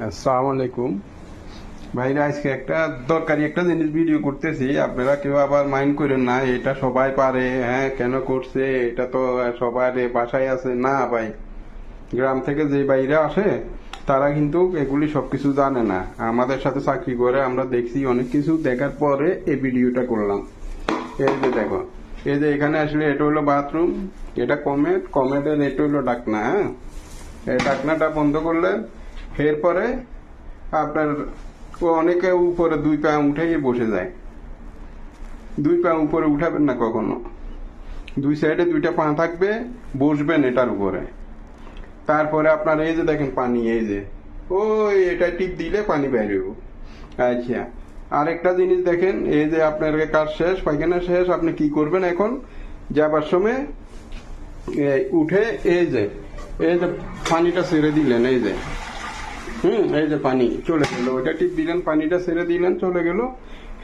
আসসালামু আলাইকুম ভাইরা, আজকে একটা দরকারি একটা জিনিস ভিডিও করতেছি। আপনারা কেউ আবার মাইন্ড করেন না, এটা সবাই পারে, হ্যাঁ কেন করছে, এটা তো সবার বাসায় আছে না ভাই। গ্রাম থেকে যে বাইরে আসে তারা কিন্তু এগুলি সবকিছু জানে না। আমাদের সাথে চাকরি করে আমরা দেখছি অনেক কিছু, দেখার পরে এই ভিডিওটা করলাম। এই যে দেখো, এই যে এখানে আসলে এটা হলো বাথরুম, এটা কমেটের এটা হলো ডাকনা। হ্যাঁ, এই ডাকনাটা বন্ধ করলেন, এরপরে আপনার অনেকে উপরে দুই পা উঠেই বসে যায়। দুই পা উপরে উঠাবেন না কখনো, দুই সাইডে দুইটা পা থাকবে, বসবেন এটার উপরে। তারপরে আপনার এই যে দেখেন পানি, এই যে ওই এটা টিপ দিলে পানি বের হইব। আচ্ছা, আরেকটা জিনিস দেখেন, এই যে আপনার কাজ শেষ, পায়খানা শেষ, আপনি কি করবেন এখন যাবার সময় উঠে এই যে পানিটা ছেড়ে দিলেন, এই যে এই যে পানি চলে গেল, ওইটা টিপ দিলেন, পানিটা ছেড়ে দিলেন, চলে গেল।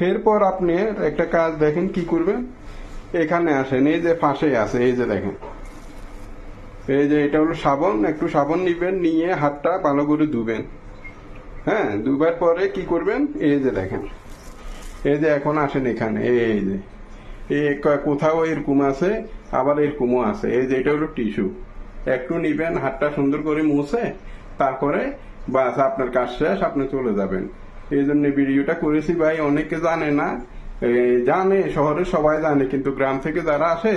এরপর আপনি একটা কাজ দেখেন কি করবেন, এখানে আসেন, এই যে পাশে আছে, এই যে দেখেন, এই যে এটা হলো সাবান, একটু সাবান নিবেন, নিয়ে হাতটা ভালো করে ধুবেন। হ্যাঁ, দুবার পরে কি করবেন, এই যে দেখেন, এই যে এখন আসেন এখানে, এই যে কোথাও এরকম আছে, আবার এরকমও আছে। এই যে এটা হলো টিস্যু, একটু নিবেন, হাতটা সুন্দর করে মুছে, তারপরে বাস আপনার কাজ শেষ, আপনি চলে যাবেন। এই জন্য ভিডিওটা করেছি ভাই। অনেকে জানে না, জানে শহরে সবাই জানে, কিন্তু গ্রাম থেকে যারা আসে